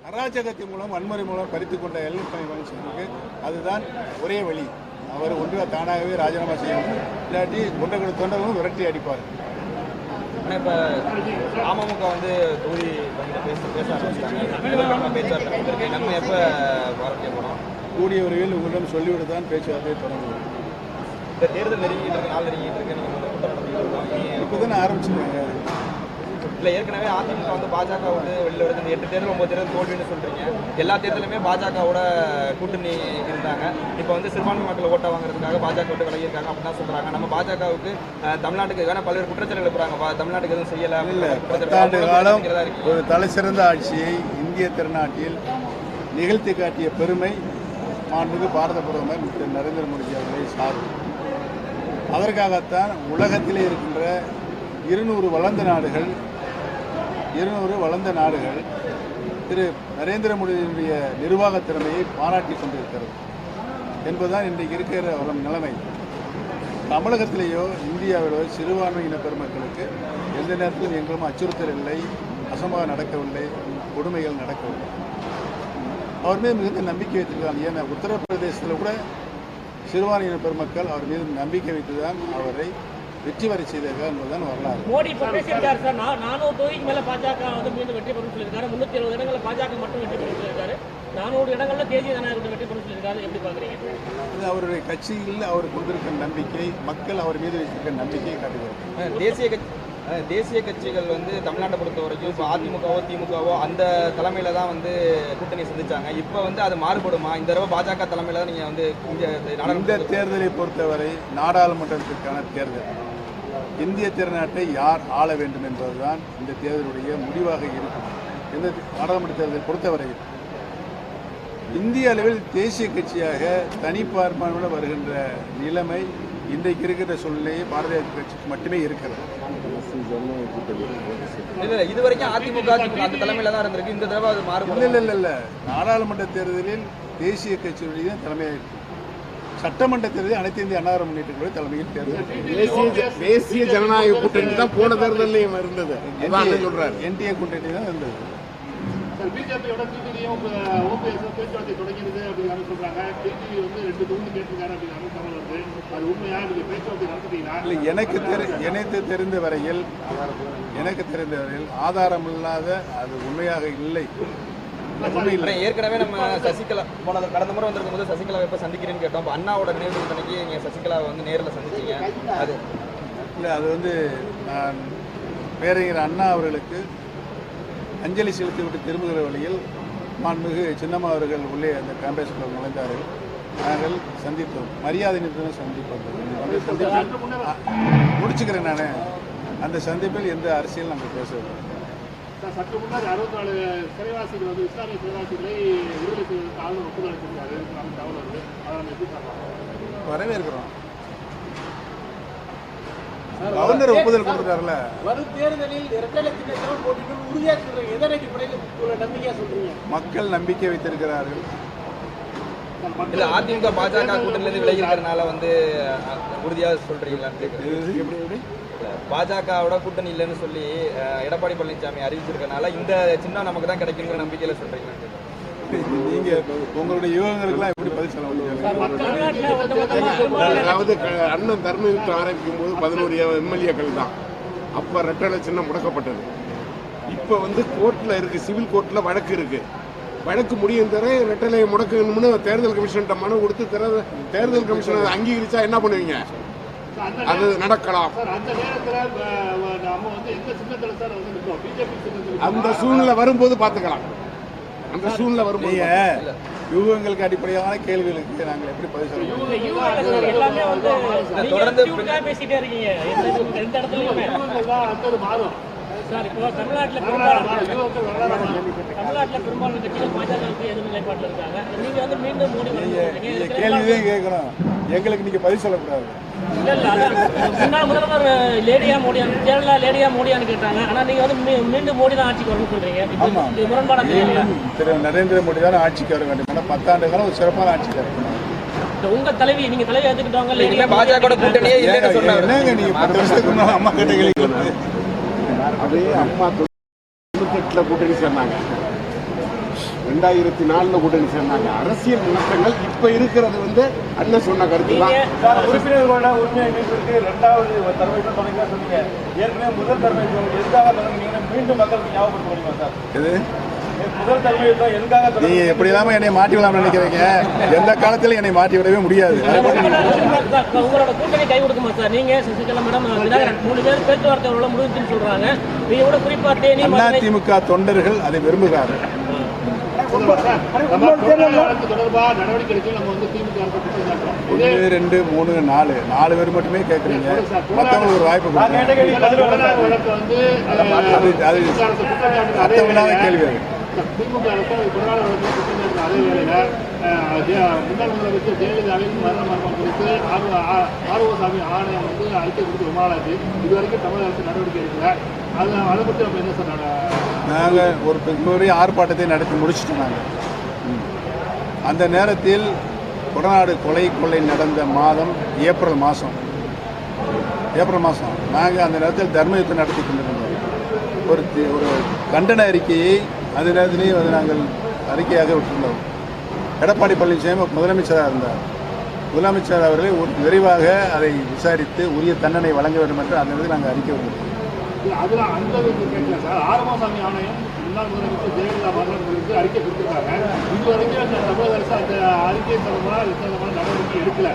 அராஜகத்தின் மூலம் வன்முறை மூலம் பறித்துக் கொண்ட எடப்பாடி பழனிசாமிக்கு அதுதான் ஒரே வழி. அவர் ஒன்று தானாகவே ராஜினாமா செய்யணும், இல்லாட்டி தொண்டர்கள் தொண்டர்களும் விரட்டி அடிப்பார். ஆனால் இப்போ அமமுக தொகுதி பேச ஆரம்பிச்சிட்டாங்க, பேச்சுவார்த்தை நம்ம எப்போ வார்த்தை போனோம் கூடிய விரைவில் உங்களிடம் சொல்லிவிட்டு தான் பேச்சுவார்த்தையை தொடங்குவோம். இந்த தேர்தல் நெருங்கிட்டு இருக்கு, நாள் நெருங்கிட்டு இருக்கு, நீங்கள் இப்போ தானே ஆரம்பிச்சிருக்காங்க. இல்லை ஏற்கனவே அதிமுக பாஜக வெளியில் வருது. இந்த 8 தேர்தல் 9 தேர்தல் தோல்வின்னு சொல்கிறீங்க. எல்லா தேர்தலுமே பாஜகவோட கூட்டணி இருந்தாங்க. இப்போ சிறுபான்மை மக்கள் ஓட்டை வாங்குறதுக்காக பாஜக விட்டு விலகியிருக்காங்க அப்படின்னு தான் சொல்கிறாங்க. நம்ம பாஜகவுக்கு தமிழ்நாட்டுக்கு வேணால் பல்வேறு குற்றச்சாட்டு எழுப்புறாங்க, தமிழ்நாட்டுக்கு எதுவும் செய்யலை. இல்லை, 10 ஆண்டு காலம் ஒரு தலை சிறந்த ஆட்சியை இந்திய திருநாட்டில் நிகழ்த்தி காட்டிய பெருமை மாண்புமிகு பாரத பிரதமர் திரு நரேந்திர மோடி அவர்களை சாரும். அதற்காகத்தான் உலகத்திலே இருக்கின்ற 200 வளர்ந்த நாடுகள் திரு நரேந்திர மோடியினுடைய நிர்வாக திறமையை பாராட்டி கொண்டிருக்கிறது என்பதுதான் இன்றைக்கு இருக்கிற ஒரு நிலைமை. தமிழகத்திலேயோ இந்தியாவிலோ சிறுபான்மையின பெருமக்களுக்கு எந்த நேரத்திலும் எங்களும் அச்சுறுத்தல் இல்லை, அசம்பாவிதம் நடக்கவில்லை, கொடுமைகள் நடக்கவில்லை. அவர் மீது மிகுந்த நம்பிக்கை வைத்திருக்காங்க. ஏன்னா உத்தரப்பிரதேசத்தில் கூட சிறுபான்மையின பெருமக்கள் அவர் மீது நம்பிக்கை வைத்துதான் அவரை வெற்றி வரை செய்தார்கள் என்பதுதான் வரலாறு. மோடி இப்போ பேசியிருக்காரு சார், 400 தொகுதிக்கு மேலே பாஜக மீண்டும் வெற்றி பெறும் சொல்லியிருக்காரு. 370 இடங்களில் பாஜக மட்டும் வெற்றி பெறும் சொல்லியிருக்காரு. 400 இடங்களில் தேசிய ஜனநாயகத்தை வெற்றி பெறும் சொல்லியிருக்காரு. எப்படி பார்க்குறீங்க? அது அவருடைய கட்சியில் அவர் கொண்டிருக்கிற நம்பிக்கை, மக்கள் அவர் மீது வைத்திருக்கிற நம்பிக்கையை காட்டுகிறது. தேசிய கட்சிகள் தமிழ்நாட்டை பொறுத்த வரைக்கும் இப்போ அதிமுகவோ திமுகவோ அந்த தலைமையில தான் கூட்டணி சந்திச்சாங்க. இப்போ அது மாறுபடுமா? இந்த தடவை பாஜக தலைமையில தான் நீங்கள் இந்த தேர்தலை பொறுத்தவரை நாடாளுமன்றத்திற்கான தேர்தல், இந்திய திருநாட்டை யார் ஆள வேண்டும் என்பதுதான் இந்த தேர்தலுடைய முடிவாக இருக்கும். இந்த நாடாளுமன்ற தேர்தலை பொறுத்தவரையில் இந்திய அளவில் தேசிய கட்சியாக தனிப்பார்மையுடன் வருகின்ற நிலைமை இன்றைக்கு இருக்கிற சூழ்நிலையை பாரதிய கட்சிக்கு மட்டுமே இருக்கிறது. இதுவரைக்கும் அதிமுக அந்த தலைமையில தான் இருந்திருக்கு. இந்த தடவை அது மாறுபடும். இல்லை, நாடாளுமன்ற தேர்தலில் தேசிய கட்சியுடைய தலைமையாக இருக்கும். சட்டமன்ற தேர்தலில் அனைத்து இந்திய அண்ணா முன்னேற்ற தலைமையில் தேர்தல் தேசிய ஜனநாயக கூட்டணி தான் போன தேர்தலையும் இருந்தது. என்டிஏ கூட்டணி தான் இருந்தது. பிஜேபியோட டிடிவியும் ஓபிஎஸ் பேச்சுவார்த்தை தொடங்கினது அப்படின்னு சொல்றாங்க. டிடிவி 2 தொகுதி கேட்டிருக்காரு அப்படின்னு தகவல் வருது. அது உண்மையா? நீங்க பேச்சுவார்த்தை நடத்துறீங்களா? இல்லை, எனக்கு தெரிந்த வரையில் ஆதாரம் இல்லாத அது உண்மையாக இல்லை. ஏற்கனவே நம்ம சசிகலா கடந்த முறை வந்திருக்கும் போது சசிகலா எப்போ சந்திக்கிறேன்னு கேட்டோம். இப்போ அண்ணாவோட நினைவு தினக்கு நீங்கள் சசிகலா நேரில் சந்திச்சீங்க. அது இல்லை, அது நான் பேரறிஞர் அண்ணா அவர்களுக்கு அஞ்சலி செலுத்திவிட்டு திரும்புகிற வழியில் மாண்புமிகு சின்னம்மா அவர்கள் உள்ளே அந்த கேம்பஸ்க்குள்ள நுழைந்தார்கள். நாங்கள் சந்தித்தோம், மரியாதை நிமித்தம் சந்திப்போம். முடிச்சுக்கிறேன் நான். அந்த சந்திப்பில் எந்த அரசியல் நாங்கள் பேசவில்லை. சற்று முன்னாடி 64 சிறைவாசிகள் இஸ்லாமிய சிறைவாசிகளை விடுதலை செய்வதற்கு ஆளுநர் ஒப்புதல் அளித்திருக்காரு. தகவல் வருது. அதை நம்ம எப்படி பார்க்கலாம்? வரவேற்கிறோம். கவர்னர் ஒப்புதல் கொடுத்துட்டாருல. வரும் தேர்தலில் இரட்டை சின்னத்தில் போட்டிகள் உறுதியாக எதனை அடிப்படையில் நம்பிக்கையா சொல்றீங்க? மக்கள் நம்பிக்கை வைத்திருக்கிறார்கள். இல்லை, அதிமுக பாஜக கூட்டணியிலிருந்து விலகி இருக்கிறதுனால உறுதியாக சொல்றீங்களான்னு எப்படி பாஜகவோட கூட்டணி இல்லைன்னு சொல்லி எடப்பாடி பழனிசாமி அறிவிச்சிருக்கனால இந்த சின்னம் நமக்கு தான் கிடைக்குங்கிற நம்பிக்கையில சொல்றீங்களா? நீங்க உங்களுடைய யுவங்களுக்கெல்லாம் எப்படி பதில் சொல்ல முடியும்? அதாவது அண்ணன் தர்மயுத்தம் ஆரம்பிக்கும் போது 11 எம்எல்ஏக்கள் தான் அப்ப ரெட்டலை சின்னம் முடக்கப்பட்டது. இப்ப கோர்ட்ல இருக்கு, சிவில் கோர்ட்ல வழக்கு இருக்கு. வழக்கு முடியும் தர ரெட்டலை முடக்கணும்னு தேர்தல் கமிஷன் மனு கொடுத்து தேர்தல் கமிஷன் அங்கீகரிச்சா என்ன பண்ணுவீங்க? அது நடக்கலாம். அந்த சூழ்நிலை வரும்போது பார்த்துக்கலாம். அந்த சூழ்நிலை வரும்போது யூகங்களுக்கு அடிப்படையான கேள்விகளுக்கு நாங்கள் எப்படி பதில் சொல்லுவோம்? பேசிட்டே இருக்கீங்க. சார், இப்போ தமிழ்நாட்டில் பெரும்பாலான கட்சிகள் பாஜகவுக்கு எதிர் நிலைப்பாட்டில் இருக்காங்க. நீங்க மீண்டும் மோடி கேள்விதான் கேட்கணும், எங்களுக்கு நீங்க பதில் சொல்லக்கூடாது. முன்னாள் முதல்வர் லேடியா மோடியான், கேரளா லேடியா மோடியான்னு கேட்டாங்க. ஆனால் நீங்கள் மீண்டும் மோடி தான் ஆட்சிக்கு வரணும்னு சொல்றீங்க. முரண்பாடாக திரு நரேந்திர மோடி தான் ஆட்சிக்கு வர வேண்டும். 10 ஆண்டு காலம் ஒரு சிறப்பான ஆட்சிக்கு இருக்கணும். உங்க தலைவி நீங்க தலைவி ஏத்துக்கிட்டவங்க பாஜக கூட்டணியே இல்லைன்னு சொன்னாங்க. என்னங்க நீங்க 10 வருஷத்துக்கு முன்னாடி அம்மா கிட்ட கேள்வி அதே அம்மா 98 கூட்டணி சேர்ந்தாங்க. 2004 கூட்டணி சேர்ந்தாங்க. அரசியல் நிலத்தங்கள் இப்ப இருக்கிறது வந்து அண்ணன் சொன்ன கருத்து தான். உறுப்பினர்களோட உரிமையை மீட்பதற்கு 2வது தரவை தான் தொடங்க சொன்னீங்க. ஏற்கனவே முதல் தரவை எதுக்காக தொடங்குனீங்கன்னு மீண்டும் மக்களுக்கு ஞாபகப்படுத்த முடியுமா சார்? இது முதல் தரவை தான் எதுக்காக நீங்க எப்படி இல்லாம என்னை மாட்டி விடலாம்னு நினைக்கிறீங்க? எந்த காலத்திலும் என்னை மாட்டி விடவே முடியாது. உங்களோட கூட்டணி கை கொடுக்குமா சார்? நீங்க சசிகலா மேடம் 3 பேர் பேச்சுவார்த்தை முடிவுன்னு சொல்றாங்க. நீங்க கூட குறிப்பா தேனி அதிமுக தொண்டர்கள் அதை விரும்புகிறார்கள். தொடர்பாக நடவடிக்கை எடுக்க நம்ம வந்து திமுக 1, 2, 3, 4 பேர் மட்டுமே கேட்குறீங்க. மற்றவங்களுக்கு ஒரு வாய்ப்பு மற்றவங்களாவே கேள்வி திமுக அரசு அதே வேளையில முன்னாள் முதலமைச்சர் ஜெயலலிதாவின் மரணம் குறித்து ஆர்வசாமி ஆணையம் வந்து அறிக்கை கொடுத்து ரொம்ப நாளாச்சு. இது வரைக்கும் தமிழக அரசு நடவடிக்கை எடுக்கல. அதை பற்றி நம்ம என்ன சொன்னாங்க? நாங்கள் ஒரு பெரிய ஆர்ப்பாட்டத்தை நடத்தி முடிச்சிட்டோம். நாங்கள் அந்த நேரத்தில் கொடநாடு கொள்ளை நடந்த மாதம் ஏப்ரல் மாதம் நாங்கள் அந்த நேரத்தில் தர்ம யுத்தம் நடத்தி கொண்டிருந்தோம். ஒரு கண்டன அறிக்கையை அந்த நேரத்திலேயே வந்து நாங்கள் அறிக்கையாக விட்டிருந்தோம். எடப்பாடி பழனிசாமி முதலமைச்சராக இருந்தார். முதலமைச்சர் அவர்களை விரைவாக அதை விசாரித்து உரிய தண்டனை வழங்க வேண்டும் என்று அந்த நேரத்தில் நாங்கள் அறிக்கை விட்டோம். அதில் அந்த கேட்கல சார். ஆறுமாசாமி ஆணையம் முன்னாள் முதலமைச்சர் ஜெயலலிதா மரணம் குறித்து அறிக்கை கொடுத்துருக்காங்க. இதுவரைக்கும் அந்த தமிழக அரசு அந்த அறிக்கை சம்பந்தமான நடவடிக்கை எடுக்கல.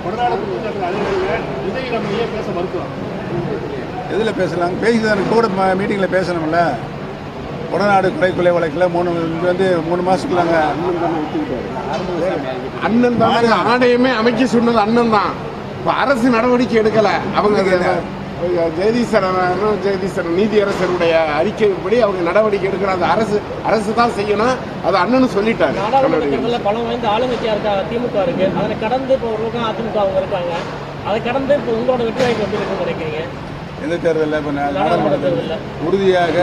கொடநாடு அதிகாரிகள் இதை நம்ம ஏன் பேச மறுக்கிறோம்? எதில் பேசலாம்? பேசிதான் கூட மீட்டிங்கில் பேசணும்ல. கொடநாடு கொலை வழக்கில் 3 மாதத்துக்கு நாங்கள் அண்ணன் தான் ஆணையமே அமைக்க சொன்னது அண்ணன் தான். இப்போ அரசு நடவடிக்கை எடுக்கல. அவங்க ஜெகதீஸ்வரன் நீதியரசருடைய அறிக்கைப்படி அவங்க நடவடிக்கை எடுக்கிறாங்க. அரசு தான் செய்யணும். அது அண்ணனு சொல்லிட்டாங்க. பலம் வாய்ந்த ஆளுங்கட்சியா இருக்கா திமுக இருக்கு. அதை கடந்து இப்போ ஒரு பக்கம் அதிமுக அவங்க இருக்காங்க. அதை கடந்து இப்போ உங்களோட வெற்றி வாய்ப்பு வந்து இருக்குன்னு நினைக்கிறீங்க? எந்த தேர்தலில் இப்போ நாடாளுமன்றத்தில் உறுதியாக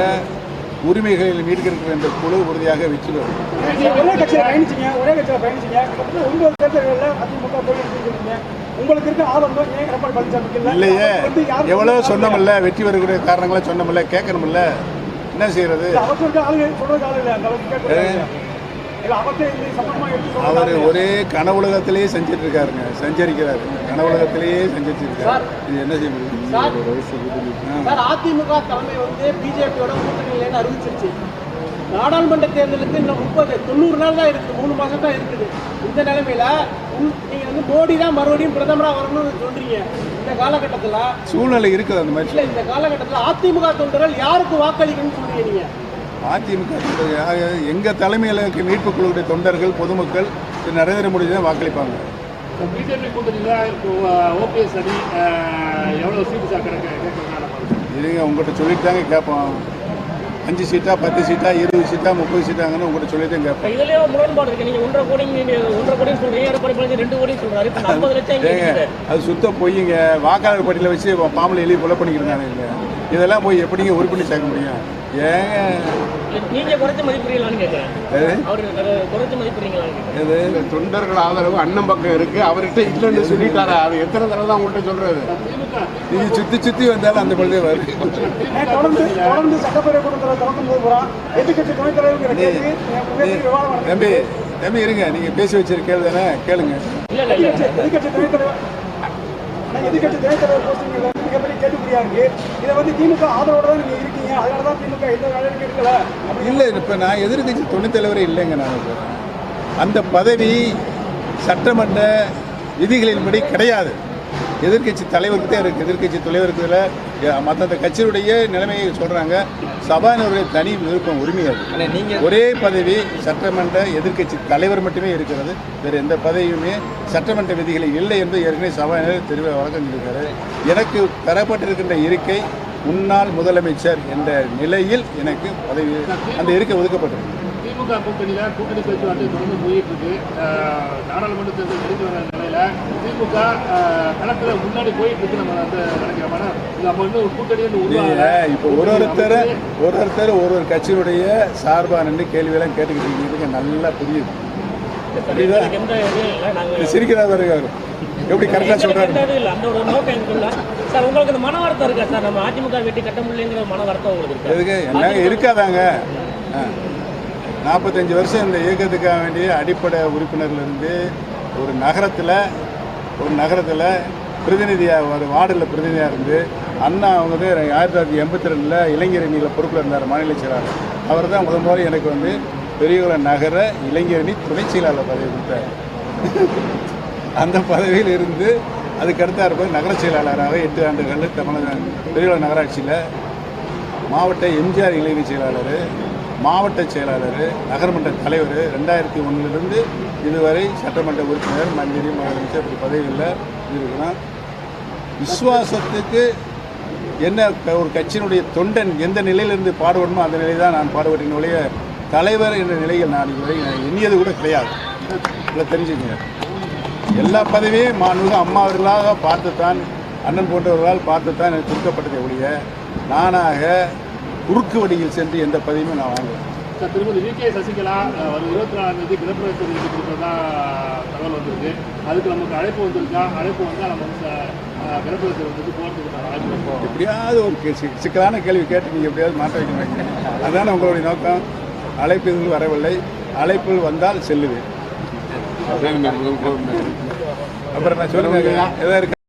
உரிமைகளில் மீட்கிறது என்ற குழு உறுதியாக வெற்றி பெறும். ஒரே கட்சியில் பயணிச்சிங்க. 9 தேர்தல்களில் அதிமுக போயிருக்கீங்க. உங்களுக்கு இருக்க ஆதரவு ஏன் எடப்பாடி பழனிசாமி இல்லையே? எவ்வளோ சொன்னமில்ல, வெற்றி பெறக்கூடிய காரணங்களை சொன்னமில்ல, கேட்கணுமில்ல, என்ன செய்யறது? அவர் ஒரே கனவுலகத்திலேயே சஞ்சரிக்கிறாரு. கனவுலகத்திலேயே சஞ்சரிச்சிருக்காரு. இது என்ன செய்ய முடியும்? அதிமுக தலைமை வந்து பிஜேபியோட கூட்டணியிலேன்னு அறிவிச்சிருச்சு. நாடாளுமன்ற தேர்தலுக்கு இன்னும் 90 நாள் தான் இருக்குது. 3 மாதம் தான் இருக்குது. இந்த நிலைமையில நீங்க வந்து மோடி தான் மறுபடியும் பிரதமராக வரணும்னு சொல்றீங்க. இந்த காலகட்டத்தில் சூழ்நிலை இருக்குது அந்த மாதிரி. இல்லை, இந்த காலகட்டத்தில் அதிமுக தொண்டர்கள் யாருக்கு வாக்களிக்கணும்னு சொல்றீங்க நீங்க? அதிமுக எங்கள் தலைமையில் மீட்பு குழுவுடைய தொண்டர்கள் பொதுமக்கள் நரேந்திர மோடி தான் வாக்களிப்பாங்க. பிஜேபி கூட்டணியில் ஓபிஎஸ் அணி எவ்வளோ சீட்டு கேட்கறதுனால இதுங்க உங்கள்கிட்ட சொல்லிட்டு தாங்க கேட்போம். 5 சீட்டா 10 சீட்டா 20 சீட்டா 30 சீட்டாங்கன்னு உங்கள்கிட்ட சொல்லிட்டு கேட்போம். இதுலயே முரண்பாடு இருக்கு. நீங்க 1.5 கோடி சொல்றீங்க, எடப்பாடி பழனிசாமி 2 கோடி சொல்றாரு. இப்ப 50 லட்சம் அது சுத்த பொய்யுங்க. வாக்காளர் பட்டியல வச்சு பாம்புல எழுதி கொலை பண்ணிக்கிறாங்க. இதெல்லாம் போய் எப்படிங்க உறுப்பினர் சேர்க்க முடியும்? ஏங்க நீங்க குறைச்ச மதிப்புறீங்களான்னு கேட்கிறேன். அவர் குறைச்ச மதிப்புறீங்களான்னு தொண்டர்கள் ஆதரவு அண்ணன் பக்கம் இருக்கு. அவர்கிட்ட இல்லைன்னு சொல்லிட்டாரா? அது எத்தனை தடவை தான் உங்கள்கிட்ட சொல்றது? நீங்க சுத்தி வந்தாலும் அந்த பொழுதே வருது. தொடர்ந்து சட்டப்பேரவை கூட்டத்தில் தொடர்ந்து போகிறோம். எதிர்கட்சி துணைத் தலைவர் தம்பி இருங்க. நீங்க பேசி வச்சிருக்க கேள்வி தானே கேளுங்க. எதிர்கட்சி துணைத் தலைவர் போஸ்டிங்ல மிகப்பெரிய கேள்விக்குறியா இருக்கு. இதை வந்து திமுக ஆதரவோட தான் நீங்க இருக்கீங்க. அதனால தான் திமுக எந்த நடவடிக்கை எடுக்கல. இல்லை, இப்போ நான் எதிர்கட்சி துணைத் தலைவரே இல்லைங்க. நான் அந்த பதவி சட்டமன்ற விதிகளின்படி கிடையாது. எதிர்கட்சி தலைவருக்கு தான் இருக்குது. எதிர்கட்சி தலைவருக்கு மற்ற கட்சியுடைய நிலைமையை சொல்கிறாங்க. சபாநாயகருடைய தனி விருப்பம் உரிமையாக ஒரே பதவி சட்டமன்ற எதிர்கட்சி தலைவர் மட்டுமே இருக்கிறது. வேறு எந்த பதவியுமே சட்டமன்ற விதிகளில் இல்லை என்று ஏற்கனவே சபாநாயகர் தெரிவிக்க வழக்கம் இருக்காரு. எனக்கு தரப்பட்டிருக்கின்ற இருக்கை முன்னாள் முதலமைச்சர் என்ற நிலையில் எனக்கு பதவி அந்த இருக்கை ஒதுக்கப்பட்டிருக்கு. திமுக கூட்டணி பேச்சுவார்த்தை தொடர்ந்து போயிட்டு இருக்கு. நாடாளுமன்ற தேர்தல் முடிஞ்சு வர நிலையில திமுக களத்தில் முன்னாடி போயிட்டு இருக்கு. நம்ம அந்த நினைக்கிறோம். நம்ம வந்து ஒரு கூட்டணி இப்போ ஒருத்தர் ஒரு கட்சியினுடைய சார்பாக நின்று கேள்வியெல்லாம் கேட்டுக்கிட்டு இருக்கீங்க. நல்லா புரியுது. சிரிக்கிறார் இருக்காரு. எப்படி கரெக்டாக சொல்றாரு? சார் உங்களுக்கு மன வருத்தம் இருக்கா சார்? நம்ம அதிமுக வெட்டி கட்ட முடியலங்கிற மன வருத்தம் உங்களுக்கு எதுக்கு? என்ன இருக்காதாங்க? 45 வருஷம் இந்த இயக்கத்துக்காக வேண்டிய அடிப்படை உறுப்பினர்லேருந்து ஒரு நகரத்தில் பிரதிநிதியாக ஒரு வார்டில் பிரதிநிதியாக இருந்து அண்ணா அவங்க வந்து 1982 இளைஞரணியில் பொறுப்பில் இருந்தார் மாநில செயலாளர். அவர் தான் முதல் எனக்கு வந்து பெரியகுளம் நகர இளைஞரணி துணை செயலாளர் பதவி கொடுத்தார். அந்த பதவியில் இருந்து அதுக்கடுத்த இருப்பது நகர செயலாளராக 8 ஆண்டுகள் தமிழக பெரியகுளம் நகராட்சியில் மாவட்ட எம்ஜிஆர் இளைஞர் செயலாளர், மாவட்ட செயலாளர், நகர்மன்ற தலைவர் 2001 இதுவரை சட்டமன்ற உறுப்பினர், மந்திரி, முதலமைச்சர் இப்படி பதவிகளில் இருக்கிறோம். விசுவாசத்துக்கு என்ன ஒரு கட்சியினுடைய தொண்டன் எந்த நிலையிலிருந்து பாடுபடணுமோ அந்த நிலை தான் நான் பாடுபட்டேன் ஒழிய தலைவர் என்ற நிலையில் நான் இதுவரை எண்ணியது கூட கிடையாது. இல்லை தெரிஞ்சுக்கங்க, எல்லா பதவியும் மாண்புமிகு அம்மா அவர்களாக பார்த்துத்தான், அண்ணன் போன்றவர்களால் பார்த்துத்தான் எனக்கு கொடுக்கப்பட்டதை ஒழிய நானாக குறுக்கு வழியில் சென்று எந்த பதவியுமே நான் வாங்குவேன். சார், திருமதி வி.கே. சசிகலா வரும் 24ஆம் தேதி கிரகப்பிரவேச நிகழ்ச்சி கொடுத்ததா தகவல் வந்திருக்கு. அதுக்கு நமக்கு அழைப்பு வந்திருக்கா? அழைப்பு வந்தால் நம்ம வந்து கிரகப்பிரவேசம் வந்து போகிறதுக்கு வாய்ப்பு இருக்கும். எப்படியாவது ஒரு சிக்கலான கேள்வி கேட்டு நீங்கள் எப்படியாவது மாற்ற வைக்க வைக்கணும். அதுதானே உங்களுடைய நோக்கம். அழைப்பு எதுவும் வரவில்லை, அழைப்பு வந்தால் செல்லுவேன். அப்புறம் நான் சொல்லுங்க, எதாவது இருக்கு.